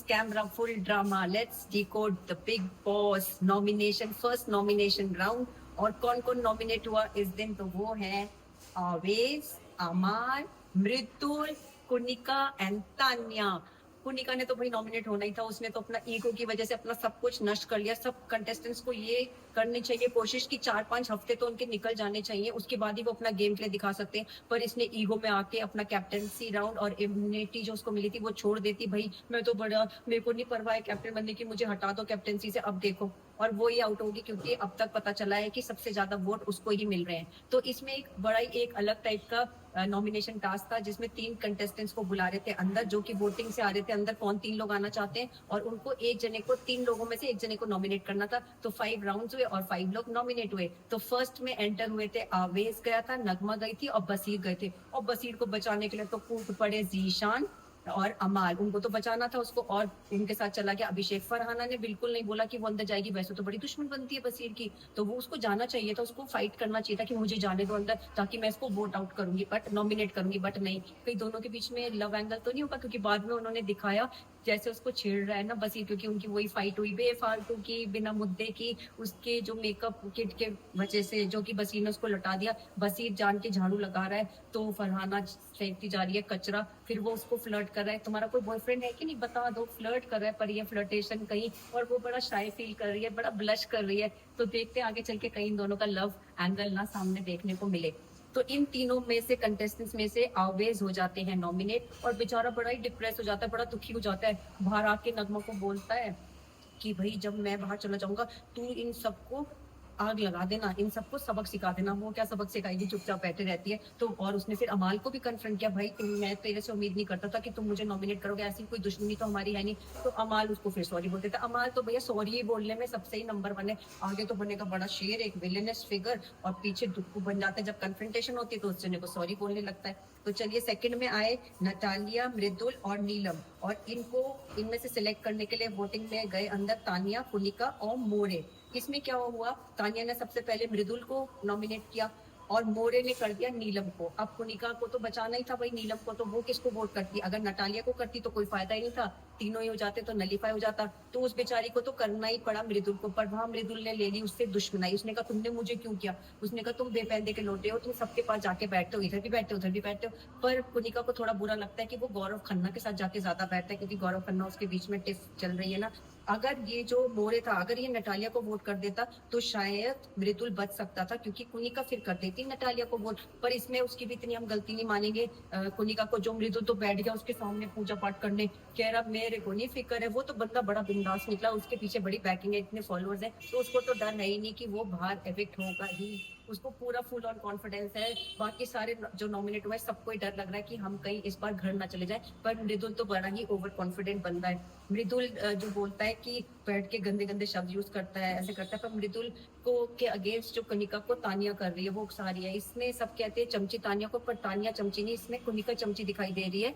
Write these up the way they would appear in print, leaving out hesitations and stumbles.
camera, full drama. Let's decode the Big Boss nomination, first nomination round. और कौन कौन nominate हुआ इस दिन, तो वो है आवेश, अमार, मृदुल, कुनिका एंड तान्या। कुनिका ने तो भाई नॉमिनेट होना ही था, उसने तो अपना ईगो की वजह से अपना सब कुछ नष्ट कर लिया। सब कंटेस्टेंट्स को ये करनी चाहिए कोशिश की 4-5 हफ्ते तो उनके निकल जाने चाहिए, उसके बाद ही वो अपना गेम प्ले दिखा सकते हैं। पर इसने ईगो में आके अपना कैप्टनसी राउंड और इम्यूनिटी जो उसको मिली थी वो छोड़ देती। भाई मैं तो बड़ा, मेरे को नहीं परवाह है कैप्टन बनने की, मुझे हटा दो कैप्टनसी से। अब देखो, और वो ही आउट होगी क्योंकि अब तक पता चला है कि सबसे ज्यादा वोट उसको ही मिल रहे हैं। तो इसमें एक बड़ा ही एक अलग टाइप का नॉमिनेशन टास्क था, जिसमें 3 कंटेस्टेंट्स को बुला रहे थे अंदर, जो कि वोटिंग से आ रहे थे अंदर कौन 3 लोग आना चाहते हैं, और उनको एक जने को 3 लोगों में से एक जने को नॉमिनेट करना था। तो 5 राउंड्स हुए और 5 लोग नॉमिनेट हुए। तो फर्स्ट में एंटर हुए थे आवेश गया था, नगमा गई थी और बसीर गए थे। और बसीर को बचाने के लिए तो कूद पड़े जीशान और अमाल, उनको तो बचाना था उसको, और उनके साथ चला गया अभिषेक। फरहाना ने बिल्कुल नहीं बोला कि वो अंदर जाएगी, वैसे तो बड़ी दुश्मन बनती है बसीर की, तो वो उसको जाना चाहिए था, उसको फाइट करना चाहिए था कि मुझे जाने दो अंदर ताकि मैं इसको वोट आउट करूंगी, बट नॉमिनेट करूंगी। बट नहीं, कहीं दोनों के बीच में लव एंगल तो नहीं होगा, क्योंकि बाद में उन्होंने दिखाया जैसे उसको छेड़ रहा है ना बसीर, क्योंकि उनकी वही फाइट हुई बेफालतू की, बिना मुद्दे की, उसके जो मेकअप किट के वजह से, जो कि बसीर ने उसको लौटा दिया। बसीर जान के झाड़ू लगा रहा है तो फरहाना फेंकती जा रही है कचरा, फिर वो उसको फ्लर्ट कर रहा है, तुम्हारा कोई बॉयफ्रेंड है कि नहीं बता दो, फ्लर्ट कर रहा है। पर ये फ्लर्टेशन कहीं, और वो बड़ा शाय फील कर रही है, बड़ा ब्लश कर रही है। तो देखते हैं आगे चल के कहीं इन दोनों का लव एंगल ना सामने देखने को मिले। तो इन तीनों में से कंटेस्टेंट्स में से आवेज हो जाते हैं नॉमिनेट, और बेचारा बड़ा ही डिप्रेस हो जाता है, बड़ा दुखी हो जाता है। बाहर आके नगमा को बोलता है कि भाई जब मैं बाहर चला जाऊंगा तू इन सबको आग लगा देना, इन सबको सबक सिखा देना। वो क्या सबक सिखाएगी, चुपचाप बैठे रहती है। तो और उसने फिर अमाल को भी कन्फ्रंट किया, भाई तुम, मैं तेरे से उम्मीद नहीं करता था कि तुम मुझे नॉमिनेट करोगे, ऐसी कोई दुश्मनी तो हमारी है नहीं। तो अमाल उसको फिर सॉरी बोल देता। अमाल तो भैया सॉरी ही बोलने में सबसे ही नंबर 1 है, आगे तो बनेगा बड़ा शेर, एक विलेनस फिगर, और पीछे दुक्कू बन जाता है। जब कन्फ्रंटेशन होती है तो उस जने को सॉरी बोलने लगता है। तो चलिए सेकंड में आए नटालिया, मृदुल और नीलम, और इनको इनमें से सिलेक्ट करने के लिए वोटिंग में गए अंदर तानिया, कुनिका और मोरे। इसमें क्या हुआ, तानिया ने सबसे पहले मृदुल को नॉमिनेट किया और मोरे ने कर दिया नीलम को। अब कुनिका को तो बचाना ही था भाई नीलम को, तो वो किसको वोट करती, अगर नटालिया को करती तो कोई फायदा ही नहीं था, तीनों ही हो जाते तो नलीफाई हो जाता। तो उस बेचारी को तो करना ही पड़ा मृदुल को, पर वहां मृदुल ने ले ली उससे दुश्मनाई। उसने कहा तुमने मुझे क्यों किया, उसने कहा तुम बेपैदे के लोटे हो, तुम सबके पास जाके बैठते हो, इधर भी बैठते हो उधर भी बैठते हो। पर कुनिका को थोड़ा बुरा लगता है कि वो गौरव खन्ना के साथ जाके ज्यादा बैठता है, क्योंकि गौरव खन्ना उसके बीच में टिफ चल रही है ना। अगर ये जो मोरे था, अगर ये नटालिया को वोट कर देता तो शायद मृदुल बच सकता था, क्योंकि कुनिका फिर कर देती नटालिया को वोट। पर इसमें उसकी भी इतनी हम गलती नहीं मानेंगे कुनिका को, जो मृदुल तो बैठ गया उसके सामने पूजा पाठ करने, कह रहा मेरे को नहीं फिक्र है। वो तो बंदा बड़ा बिंदास निकला, उसके पीछे बड़ी बैकिंग है, इतने फॉलोअर्स है, तो उसको तो डर है ही नहीं कि वो बाहर इफेक्ट होगा ही, उसको पूरा फुल ऑन कॉन्फिडेंस है। बाकी सारे जो नॉमिनेट हुए सबको ही डर लग रहा है कि हम कहीं इस बार घर ना चले जाए, पर मृदुल तो बड़ा ही ओवर कॉन्फिडेंट बंदा है। मृदुल जो बोलता है कि बैठ के गंदे गंदे शब्द यूज करता है, ऐसे करता है, पर मृदुल को के अगेंस्ट जो कनिका को तानिया कर रही है वो उकसा रही है। इसमें सब कहते हैं चमची तानिया को, पर तानिया चमची नहीं, इसमें कुनिका चमची दिखाई दे रही है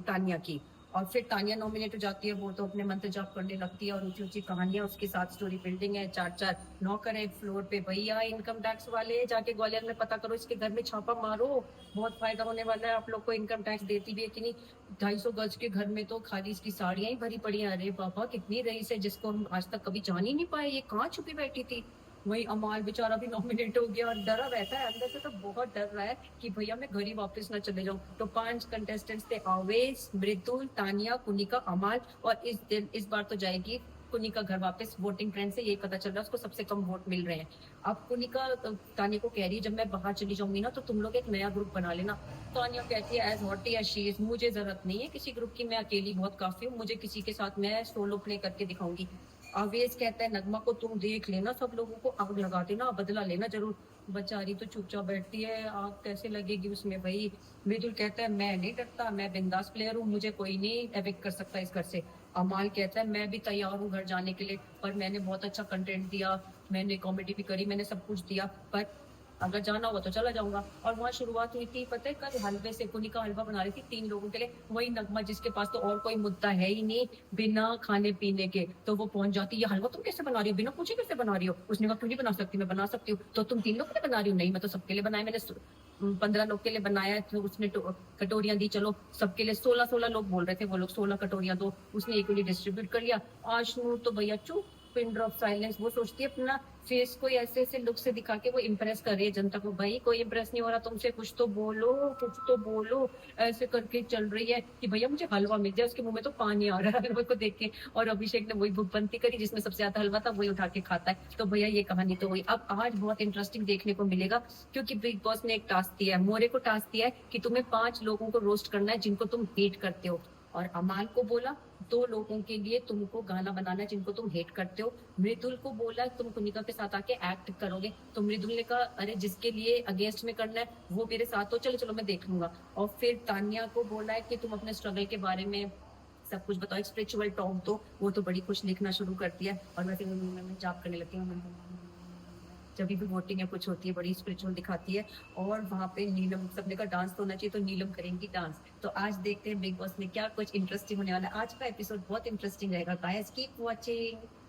तानिया की। और फिर तानिया नॉमिनेट हो जाती है, वो तो अपने मंत्र जाप करने लगती है और ऊंची ऊंची कहानियां, उसके साथ स्टोरी बिल्डिंग है, 4-4 नौकर है फ्लोर पे। भैया इनकम टैक्स वाले जाके ग्वालियर में पता करो, इसके घर में छापा मारो, बहुत फायदा होने वाला है। आप लोग को इनकम टैक्स देती भी है कि नहीं, 250 गज के घर में तो खाली इसकी साड़ियां ही भरी पड़ी है। अरे बाबा कितनी रईस है जिसको हम आज तक कभी जान ही नहीं पाए, ये कहाँ छुपी बैठी थी। वही अमाल बेचारा भी नॉमिनेट हो गया और डरा रहता है अंदर से, तो बहुत डर रहा है कि भैया मैं घर ही वापस ना चले जाऊं। तो 5 कंटेस्टेंट्स थे, आवेश, मृदुल, तानिया, कुनिका, अमाल, और इस बार तो जाएगी कुनिका घर वापस। वोटिंग ट्रेंड से यही पता चल रहा है, उसको सबसे कम वोट मिल रहे हैं। अब कुनिका तानिया को कह रही है जब मैं बाहर चली जाऊंगी ना तो तुम लोग एक नया ग्रुप बना लेना। तानिया कहती है as haughty as she is, मुझे जरूरत नहीं है किसी ग्रुप की, मैं अकेली बहुत काफी हूँ, मुझे किसी के साथ मैं सोलो प्ले करके दिखाऊंगी। आवेश कहता है नगमा को तुम देख लेना, सब लोगों को आग लगा देना, बदला लेना जरूर। बेचारी तो चुपचाप बैठती है, आग कैसे लगेगी उसमें भाई। मृदुल कहता है मैं नहीं डरता, मैं बिंदास प्लेयर हूँ, मुझे कोई नहीं एविक्ट कर सकता इस घर से। अमाल कहता है मैं भी तैयार हूँ घर जाने के लिए, पर मैंने बहुत अच्छा कंटेंट दिया, मैंने कॉमेडी भी करी, मैंने सब कुछ दिया, पर अगर जाना होगा तो चला जाऊंगा। और वहां शुरुआत हुई थी पता है कल हलवे से, कुनिका हलवा बना रही थी 3 लोगों के लिए, वही नगमा जिसके पास तो और कोई मुद्दा है ही नहीं बिना खाने पीने के, तो वो पहुंच जाती है ये हलवा तुम कैसे बना रही हो, बिना पूछे कैसे बना रही हो। उसने कहा क्यों नहीं बना सकती, मैं बना सकती हूँ। तो तुम 3 लोगों के लिए बना रही हो, नहीं मैं तो सबके लिए बनाया, मैंने 15 लोग के लिए बनाया है, तो उसने कटोरियां दी, चलो सबके लिए 16-16 लोग बोल रहे थे, वो लोग 16 कटोरियां दो, उसने इक्वली डिस्ट्रीब्यूट कर लिया। आशनू तो भैया चुप, पिन ड्रॉप साइलेंस, वो सोचती है अपना फेस को ऐसे ऐसे लुक से दिखा के वो इम्प्रेस कर रही है जनता को, भाई कोई इम्प्रेस नहीं हो रहा तुमसे, कुछ तो बोलो, कुछ तो बोलो, ऐसे करके चल रही है कि भैया मुझे हलवा मिल जाए, उसके मुंह में तो पानी आ रहा है हलवे को देख के। और अभिषेक ने वही भुगपंती करी, जिसमें सबसे ज्यादा हलवा था वही उठा के खाता है। तो भैया ये कहानी तो हुई। अब आज बहुत इंटरेस्टिंग देखने को मिलेगा, क्योंकि बिग बॉस ने एक टास्क दिया है, मोरे को टास्क दिया है कि तुम्हें 5 लोगों को रोस्ट करना है जिनको तुम हेट करते हो, और अमाल को बोला 2 लोगों के लिए तुमको गाना बनाना है जिनको तुम हेट करते हो। मृदुल को बोला तुम कुनिका के साथ आके एक्ट करोगे, तो मृदुल ने कहा अरे जिसके लिए अगेंस्ट में करना है वो मेरे साथ हो, चलो चलो मैं देख लूंगा। और फिर तान्या को बोला है कि तुम अपने स्ट्रगल के बारे में सब कुछ बताओ, एक स्पिरिचुअल टॉक दो, वो तो बड़ी खुश लिखना शुरू करती है, और वैसे मैं जाप करने लगती हूँ, जब भी वोटिंग या कुछ होती है बड़ी स्पिरिचुअल दिखाती है। और वहां पे नीलम, सबने का डांस तो होना चाहिए, तो नीलम करेंगी डांस। तो आज देखते हैं बिग बॉस में क्या कुछ इंटरेस्टिंग होने वाला है। आज का एपिसोड बहुत इंटरेस्टिंग रहेगा गाइस, कीप वॉचिंग।